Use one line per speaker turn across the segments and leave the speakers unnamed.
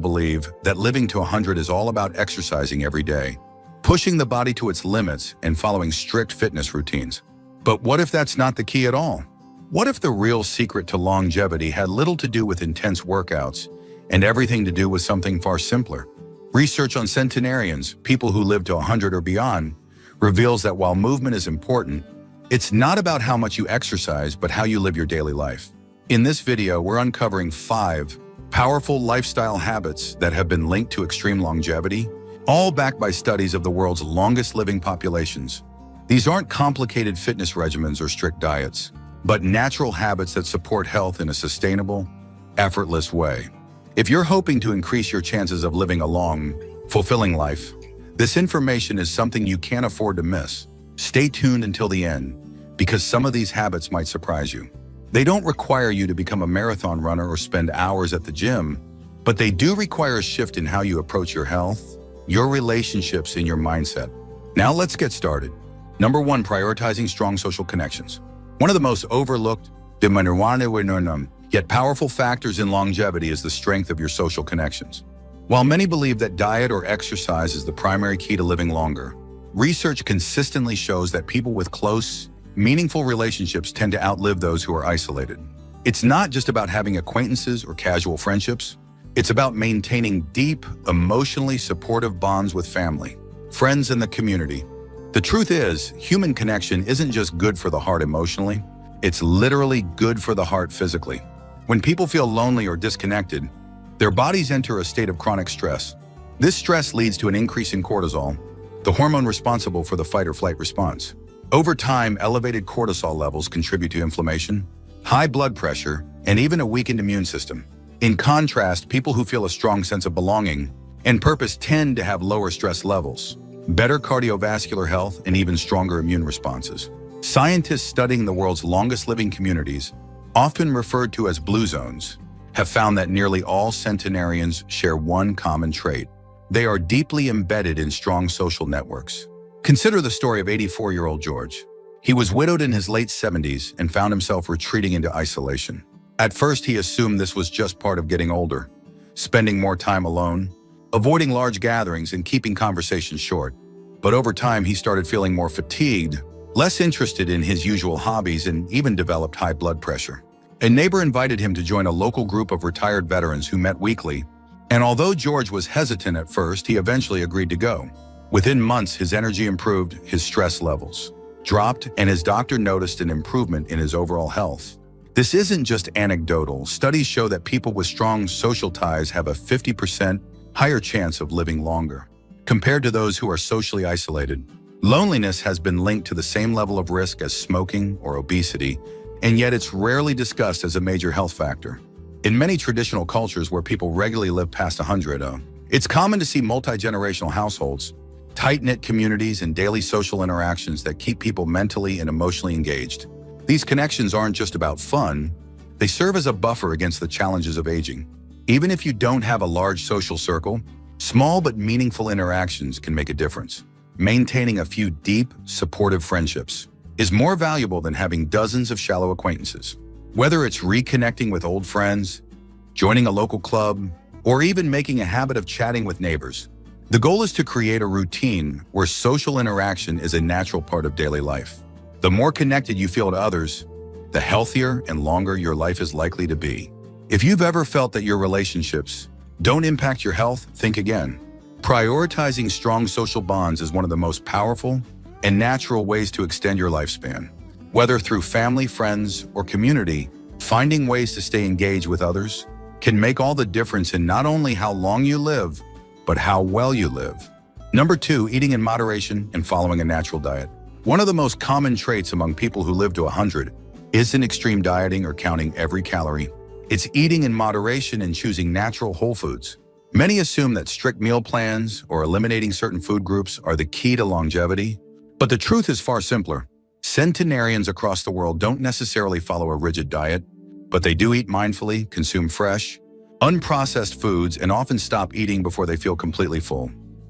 believe that living to 100 is all about exercising every day, pushing the body to its limits and following strict fitness routines. But what if that's not the key at all? What if the real secret to longevity had little to do with intense workouts and everything to do with something far simpler? Research on centenarians, people who live to 100 or beyond, reveals that while movement is important, it's not about how much you exercise, but how you live your daily life. In this video, we're uncovering 5 powerful lifestyle habits that have been linked to extreme longevity, all backed by studies of the world's longest living populations. These aren't complicated fitness regimens or strict diets, but natural habits that support health in a sustainable, effortless way. If you're hoping to increase your chances of living a long, fulfilling life, this information is something you can't afford to miss. Stay tuned until the end, because some of these habits might surprise you. They don't require you to become a marathon runner or spend hours at the gym, but they do require a shift in how you approach your health, your relationships, and your mindset. Now let's get started. Number 1, prioritizing strong social connections. One of the most overlooked, yet powerful factors in longevity is the strength of your social connections. While many believe that diet or exercise is the primary key to living longer, research consistently shows that people with close, meaningful relationships tend to outlive those who are isolated. It's not just about having acquaintances or casual friendships. It's about maintaining deep, emotionally supportive bonds with family, friends, and the community. The truth is, human connection isn't just good for the heart emotionally, it's literally good for the heart physically. When people feel lonely or disconnected, their bodies enter a state of chronic stress. This stress leads to an increase in cortisol, the hormone responsible for the fight or flight response. Over time, elevated cortisol levels contribute to inflammation, high blood pressure, and even a weakened immune system. In contrast, people who feel a strong sense of belonging and purpose tend to have lower stress levels, better cardiovascular health, and even stronger immune responses. Scientists studying the world's longest living communities, often referred to as blue zones, have found that nearly all centenarians share one common trait. They are deeply embedded in strong social networks. Consider the story of 84-year-old George. He was widowed in his late 70s and found himself retreating into isolation. At first, he assumed this was just part of getting older, spending more time alone, avoiding large gatherings, and keeping conversations short. But over time, he started feeling more fatigued, less interested in his usual hobbies, and even developed high blood pressure. A neighbor invited him to join a local group of retired veterans who met weekly, and although George was hesitant at first, he eventually agreed to go. Within months, his energy improved, his stress levels dropped, and his doctor noticed an improvement in his overall health. This isn't just anecdotal. Studies show that people with strong social ties have a 50% higher chance of living longer. Compared to those who are socially isolated, loneliness has been linked to the same level of risk as smoking or obesity, and yet it's rarely discussed as a major health factor. In many traditional cultures where people regularly live past 100, it's common to see multi-generational households, tight-knit communities, and daily social interactions that keep people mentally and emotionally engaged. These connections aren't just about fun, they serve as a buffer against the challenges of aging. Even if you don't have a large social circle, small but meaningful interactions can make a difference. Maintaining a few deep, supportive friendships is more valuable than having dozens of shallow acquaintances. Whether it's reconnecting with old friends, joining a local club, or even making a habit of chatting with neighbors, the goal is to create a routine where social interaction is a natural part of daily life. The more connected you feel to others, the healthier and longer your life is likely to be. If you've ever felt that your relationships don't impact your health, think again. Prioritizing strong social bonds is one of the most powerful and natural ways to extend your lifespan. Whether through family, friends, or community, finding ways to stay engaged with others can make all the difference in not only how long you live, but how well you live. Number 2, eating in moderation and following a natural diet. One of the most common traits among people who live to 100 isn't extreme dieting or counting every calorie. It's eating in moderation and choosing natural whole foods. Many assume that strict meal plans or eliminating certain food groups are the key to longevity, but the truth is far simpler. Centenarians across the world don't necessarily follow a rigid diet, but they do eat mindfully, consume fresh, unprocessed foods, and often stop eating before they feel completely full.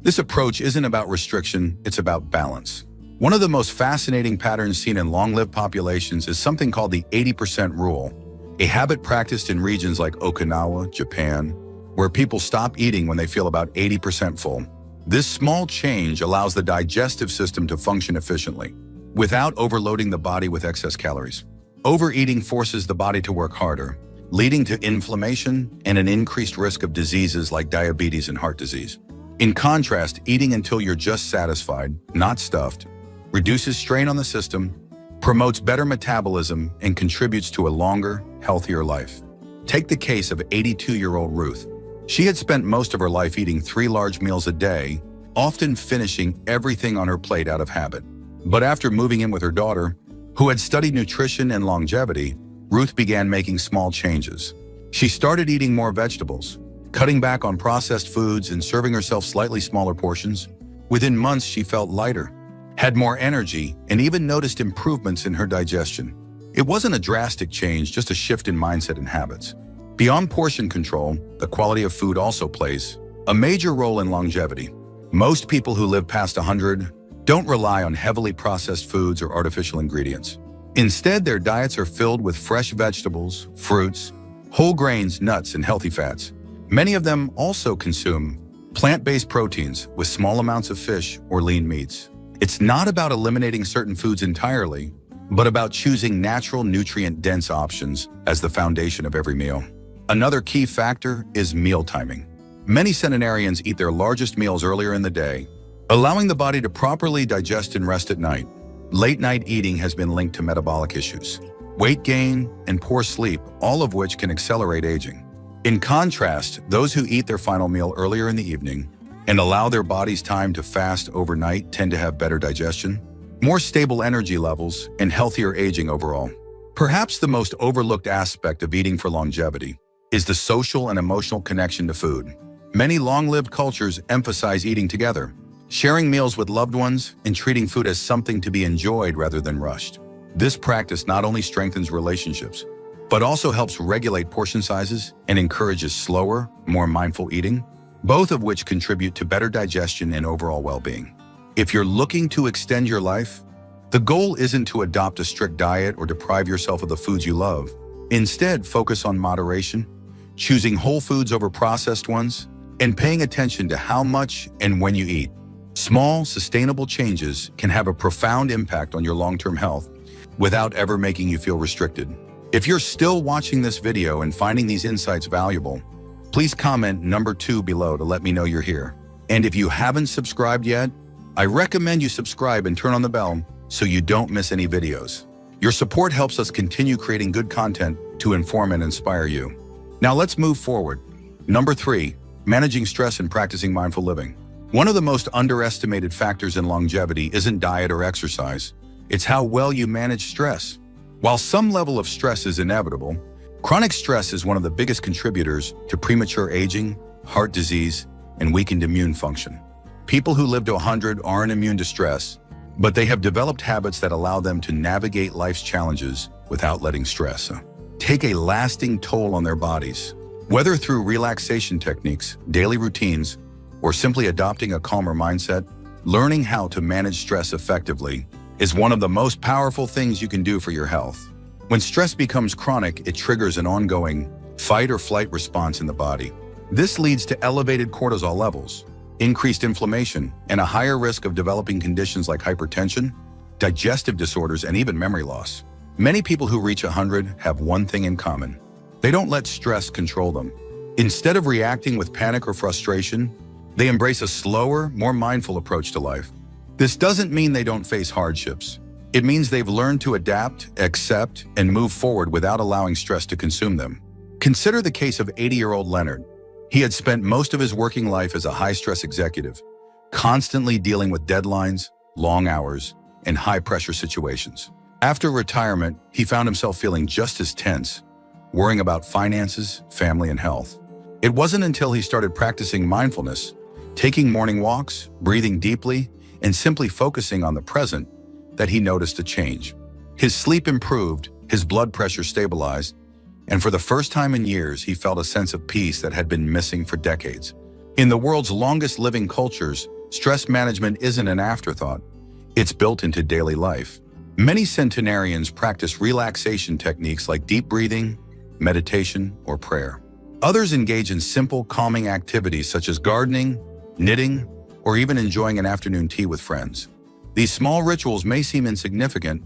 This approach isn't about restriction, it's about balance. One of the most fascinating patterns seen in long-lived populations is something called the 80% rule, a habit practiced in regions like Okinawa, Japan, where people stop eating when they feel about 80% full. This small change allows the digestive system to function efficiently, without overloading the body with excess calories. Overeating forces the body to work harder, leading to inflammation and an increased risk of diseases like diabetes and heart disease. In contrast, eating until you're just satisfied, not stuffed, reduces strain on the system, promotes better metabolism, and contributes to a longer, healthier life. Take the case of 82-year-old Ruth. She had spent most of her life eating 3 large meals a day, often finishing everything on her plate out of habit. But after moving in with her daughter, who had studied nutrition and longevity, Ruth began making small changes. She started eating more vegetables, cutting back on processed foods and serving herself slightly smaller portions. Within months, she felt lighter, had more energy, and even noticed improvements in her digestion. It wasn't a drastic change, just a shift in mindset and habits. Beyond portion control, the quality of food also plays a major role in longevity. Most people who live past 100 don't rely on heavily processed foods or artificial ingredients. Instead, their diets are filled with fresh vegetables, fruits, whole grains, nuts, and healthy fats. Many of them also consume plant-based proteins with small amounts of fish or lean meats. It's not about eliminating certain foods entirely, but about choosing natural, nutrient-dense options as the foundation of every meal. Another key factor is meal timing. Many centenarians eat their largest meals earlier in the day, allowing the body to properly digest and rest at night. Late-night eating has been linked to metabolic issues, weight gain, and poor sleep, all of which can accelerate aging. In contrast, those who eat their final meal earlier in the evening and allow their bodies time to fast overnight tend to have better digestion, more stable energy levels, and healthier aging overall. Perhaps the most overlooked aspect of eating for longevity is the social and emotional connection to food. Many long-lived cultures emphasize eating together, sharing meals with loved ones, and treating food as something to be enjoyed rather than rushed. This practice not only strengthens relationships, but also helps regulate portion sizes and encourages slower, more mindful eating, both of which contribute to better digestion and overall well-being. If you're looking to extend your life, the goal isn't to adopt a strict diet or deprive yourself of the foods you love. Instead, focus on moderation, choosing whole foods over processed ones, and paying attention to how much and when you eat. Small, sustainable changes can have a profound impact on your long-term health without ever making you feel restricted. If you're still watching this video and finding these insights valuable, please comment number 2 below to let me know you're here. And if you haven't subscribed yet, I recommend you subscribe and turn on the bell so you don't miss any videos. Your support helps us continue creating good content to inform and inspire you. Now let's move forward. Number 3, managing stress and practicing mindful living. One of the most underestimated factors in longevity isn't diet or exercise. It's how well you manage stress. While some level of stress is inevitable, chronic stress is one of the biggest contributors to premature aging, heart disease, and weakened immune function. People who live to 100 aren't immune to stress, but they have developed habits that allow them to navigate life's challenges without letting stress take a lasting toll on their bodies. Whether through relaxation techniques, daily routines, or simply adopting a calmer mindset, learning how to manage stress effectively is one of the most powerful things you can do for your health. When stress becomes chronic, it triggers an ongoing fight or flight response in the body. This leads to elevated cortisol levels, increased inflammation, and a higher risk of developing conditions like hypertension, digestive disorders, and even memory loss. Many people who reach 100 have one thing in common. They don't let stress control them. Instead of reacting with panic or frustration, they embrace a slower, more mindful approach to life. This doesn't mean they don't face hardships. It means they've learned to adapt, accept, and move forward without allowing stress to consume them. Consider the case of 80-year-old Leonard. He had spent most of his working life as a high-stress executive, constantly dealing with deadlines, long hours, and high-pressure situations. After retirement, he found himself feeling just as tense, worrying about finances, family, and health. It wasn't until he started practicing mindfulness, taking morning walks, breathing deeply, and simply focusing on the present that he noticed a change. His sleep improved, his blood pressure stabilized, and for the first time in years, he felt a sense of peace that had been missing for decades. In the world's longest living cultures, stress management isn't an afterthought. It's built into daily life. Many centenarians practice relaxation techniques like deep breathing, meditation, or prayer. Others engage in simple, calming activities such as gardening, knitting, or even enjoying an afternoon tea with friends. These small rituals may seem insignificant,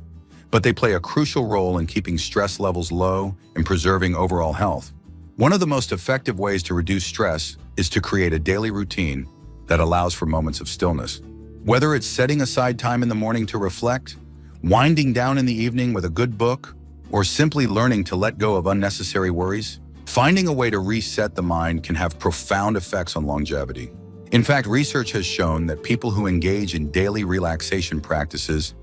but they play a crucial role in keeping stress levels low and preserving overall health. One of the most effective ways to reduce stress is to create a daily routine that allows for moments of stillness. Whether it's setting aside time in the morning to reflect, winding down in the evening with a good book, or simply learning to let go of unnecessary worries, finding a way to reset the mind can have profound effects on longevity. In fact, research has shown that people who engage in daily relaxation practices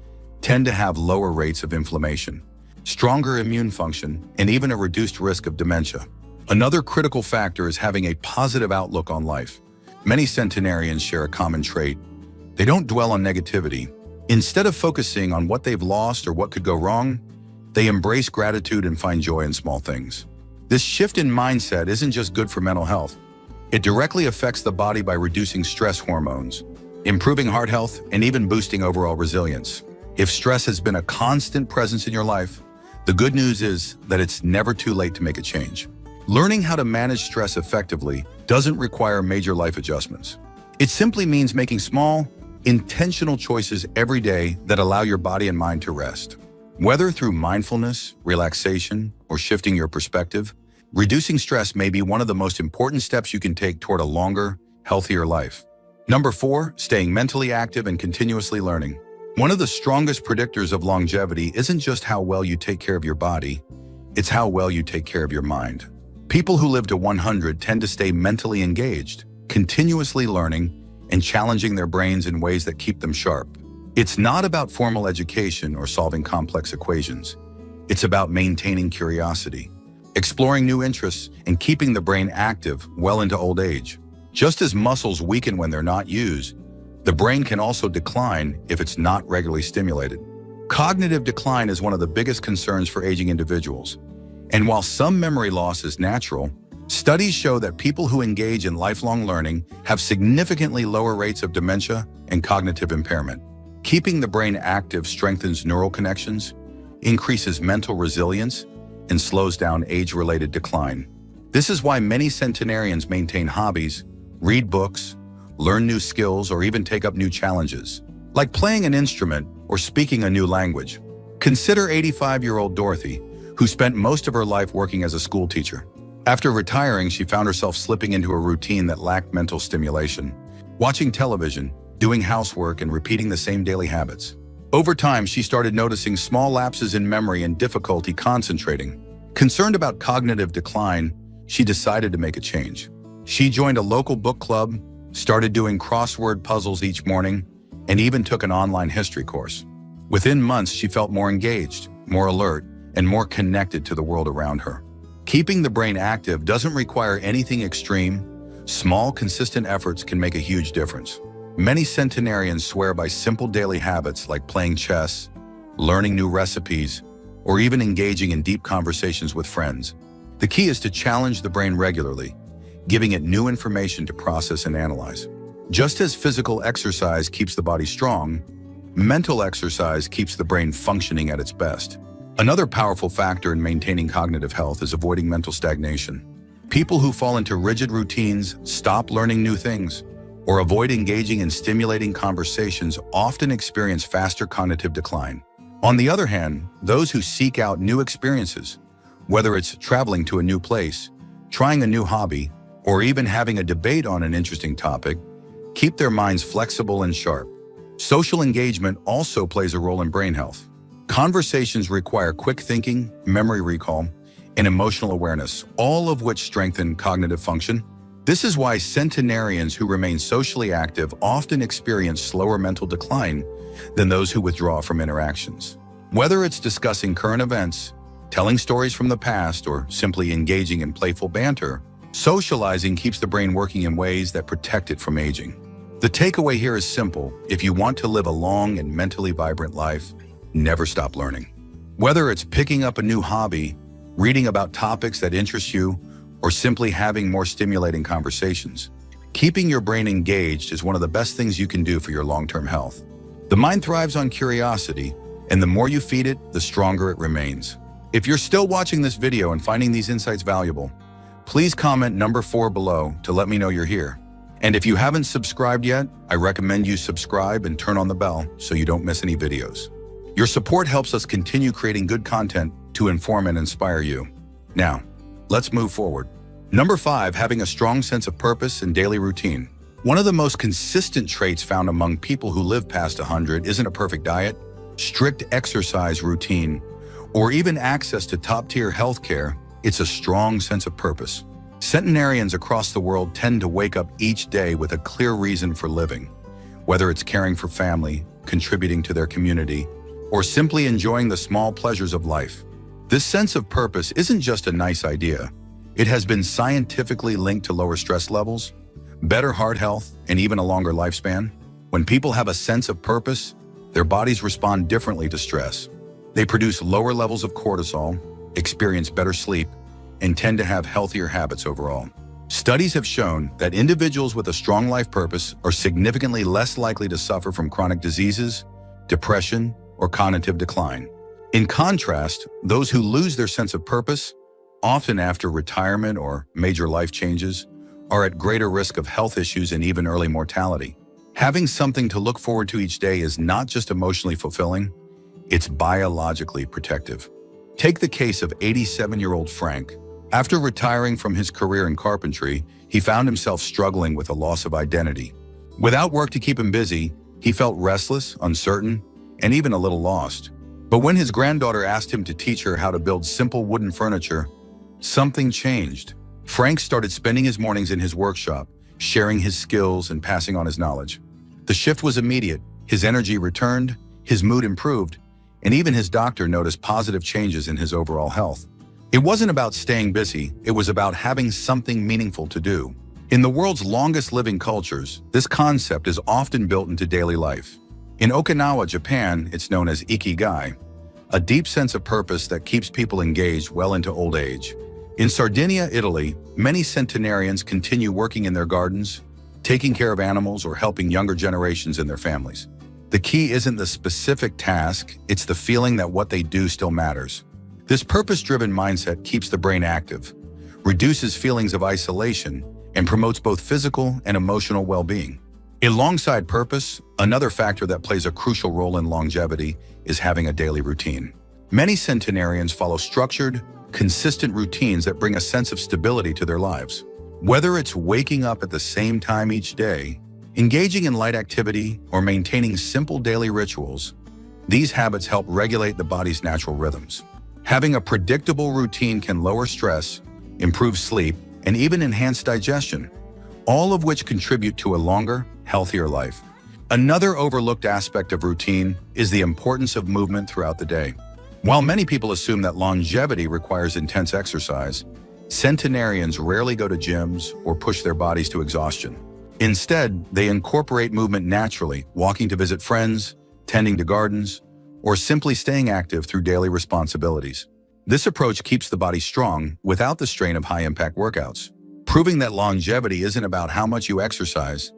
tend to have lower rates of inflammation, stronger immune function, and even a reduced risk of dementia. Another critical factor is having a positive outlook on life. Many centenarians share a common trait. They don't dwell on negativity. Instead of focusing on what they've lost or what could go wrong, they embrace gratitude and find joy in small things. This shift in mindset isn't just good for mental health. It directly affects the body by reducing stress hormones, improving heart health, and even boosting overall resilience. If stress has been a constant presence in your life, the good news is that it's never too late to make a change. Learning how to manage stress effectively doesn't require major life adjustments. It simply means making small, intentional choices every day that allow your body and mind to rest. Whether through mindfulness, relaxation, or shifting your perspective, reducing stress may be one of the most important steps you can take toward a longer, healthier life. Number 4, staying mentally active and continuously learning. One of the strongest predictors of longevity isn't just how well you take care of your body, it's how well you take care of your mind. People who live to 100 tend to stay mentally engaged, continuously learning, and challenging their brains in ways that keep them sharp. It's not about formal education or solving complex equations. It's about maintaining curiosity, exploring new interests, and keeping the brain active well into old age. Just as muscles weaken when they're not used, the brain can also decline if it's not regularly stimulated. Cognitive decline is one of the biggest concerns for aging individuals. And while some memory loss is natural, studies show that people who engage in lifelong learning have significantly lower rates of dementia and cognitive impairment. Keeping the brain active strengthens neural connections, increases mental resilience, and slows down age-related decline. This is why many centenarians maintain hobbies, read books, learn new skills, or even take up new challenges, like playing an instrument or speaking a new language. Consider 85-year-old Dorothy, who spent most of her life working as a school teacher. After retiring, she found herself slipping into a routine that lacked mental stimulation, watching television, doing housework, and repeating the same daily habits. Over time, she started noticing small lapses in memory and difficulty concentrating. Concerned about cognitive decline, she decided to make a change. She joined a local book club, started doing crossword puzzles each morning, and even took an online history course. Within months, she felt more engaged, more alert, and more connected to the world around her. Keeping the brain active doesn't require anything extreme. Small, consistent efforts can make a huge difference. Many centenarians swear by simple daily habits like playing chess, learning new recipes, or even engaging in deep conversations with friends. The key is to challenge the brain regularly, giving it new information to process and analyze. Just as physical exercise keeps the body strong, mental exercise keeps the brain functioning at its best. Another powerful factor in maintaining cognitive health is avoiding mental stagnation. People who fall into rigid routines, stop learning new things, or avoid engaging in stimulating conversations often experience faster cognitive decline. On the other hand, those who seek out new experiences, whether it's traveling to a new place, trying a new hobby, or even having a debate on an interesting topic, keep their minds flexible and sharp. Social engagement also plays a role in brain health. Conversations require quick thinking, memory recall, and emotional awareness, all of which strengthen cognitive function. This is why centenarians who remain socially active often experience slower mental decline than those who withdraw from interactions. Whether it's discussing current events, telling stories from the past, or simply engaging in playful banter, socializing keeps the brain working in ways that protect it from aging. The takeaway here is simple. If you want to live a long and mentally vibrant life, never stop learning. Whether it's picking up a new hobby, reading about topics that interest you, or simply having more stimulating conversations, keeping your brain engaged is one of the best things you can do for your long-term health. The mind thrives on curiosity, and the more you feed it, the stronger it remains. If you're still watching this video and finding these insights valuable, Please comment number 4 below to let me know you're here. And if you haven't subscribed yet, I recommend you subscribe and turn on the bell so you don't miss any videos. Your support helps us continue creating good content to inform and inspire you. Now, let's move forward. Number 5, having a strong sense of purpose and daily routine. One of the most consistent traits found among people who live past 100 isn't a perfect diet, strict exercise routine, or even access to top-tier healthcare. It's a strong sense of purpose. Centenarians across the world tend to wake up each day with a clear reason for living, whether it's caring for family, contributing to their community, or simply enjoying the small pleasures of life. This sense of purpose isn't just a nice idea. It has been scientifically linked to lower stress levels, better heart health, and even a longer lifespan. When people have a sense of purpose, their bodies respond differently to stress. They produce lower levels of cortisol, experience better sleep, and tend to have healthier habits overall. Studies have shown that individuals with a strong life purpose are significantly less likely to suffer from chronic diseases, depression, or cognitive decline. In contrast, those who lose their sense of purpose, often after retirement or major life changes, are at greater risk of health issues and even early mortality. Having something to look forward to each day is not just emotionally fulfilling, it's biologically protective. Take the case of 87-year-old Frank. After retiring from his career in carpentry, he found himself struggling with a loss of identity. Without work to keep him busy, he felt restless, uncertain, and even a little lost. But when his granddaughter asked him to teach her how to build simple wooden furniture, something changed. Frank started spending his mornings in his workshop, sharing his skills and passing on his knowledge. The shift was immediate. His energy returned, his mood improved, and even his doctor noticed positive changes in his overall health. It wasn't about staying busy, it was about having something meaningful to do. In the world's longest living cultures, this concept is often built into daily life. In Okinawa, Japan, it's known as ikigai, a deep sense of purpose that keeps people engaged well into old age. In Sardinia, Italy, many centenarians continue working in their gardens, taking care of animals, or helping younger generations in their families. The key isn't the specific task, it's the feeling that what they do still matters. This purpose-driven mindset keeps the brain active, reduces feelings of isolation, and promotes both physical and emotional well-being. Alongside purpose, another factor that plays a crucial role in longevity is having a daily routine. Many centenarians follow structured, consistent routines that bring a sense of stability to their lives. Whether it's waking up at the same time each day, engaging in light activity, or maintaining simple daily rituals, these habits help regulate the body's natural rhythms. Having a predictable routine can lower stress, improve sleep, and even enhance digestion, all of which contribute to a longer, healthier life. Another overlooked aspect of routine is the importance of movement throughout the day. While many people assume that longevity requires intense exercise, centenarians rarely go to gyms or push their bodies to exhaustion. Instead, they incorporate movement naturally, walking to visit friends, tending to gardens, or simply staying active through daily responsibilities. This approach keeps the body strong without the strain of high-impact workouts, proving that longevity isn't about how much you exercise,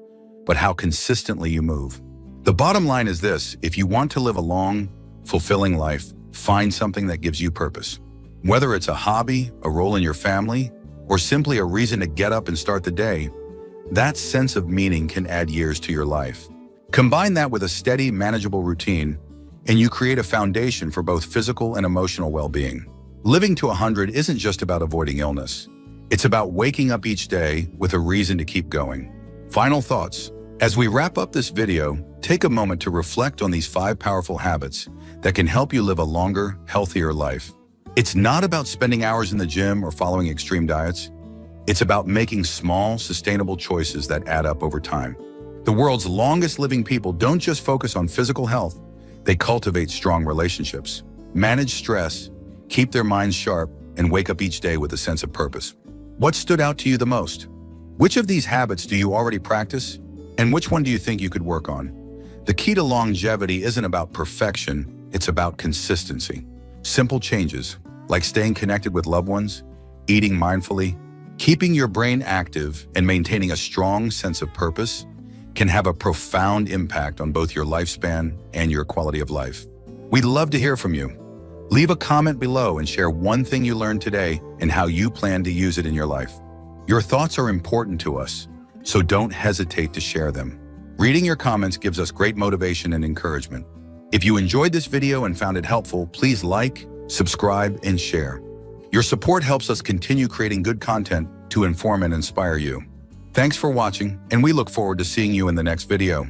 but how consistently you move. The bottom line is this: if you want to live a long, fulfilling life, find something that gives you purpose. Whether it's a hobby, a role in your family, or simply a reason to get up and start the day, that sense of meaning can add years to your life. Combine that with a steady, manageable routine, and you create a foundation for both physical and emotional well-being. Living to 100 isn't just about avoiding illness. It's about waking up each day with a reason to keep going. Final thoughts. As we wrap up this video, take a moment to reflect on these 5 powerful habits that can help you live a longer, healthier life. It's not about spending hours in the gym or following extreme diets. It's about making small, sustainable choices that add up over time. The world's longest living people don't just focus on physical health, they cultivate strong relationships, manage stress, keep their minds sharp, and wake up each day with a sense of purpose. What stood out to you the most? Which of these habits do you already practice? And which one do you think you could work on? The key to longevity isn't about perfection, it's about consistency. Simple changes, like staying connected with loved ones, eating mindfully, keeping your brain active, and maintaining a strong sense of purpose, can have a profound impact on both your lifespan and your quality of life. We'd love to hear from you. Leave a comment below and share one thing you learned today and how you plan to use it in your life. Your thoughts are important to us, so don't hesitate to share them. Reading your comments gives us great motivation and encouragement. If you enjoyed this video and found it helpful, please like, subscribe, and share. Your support helps us continue creating good content to inform and inspire you. Thanks for watching, and we look forward to seeing you in the next video.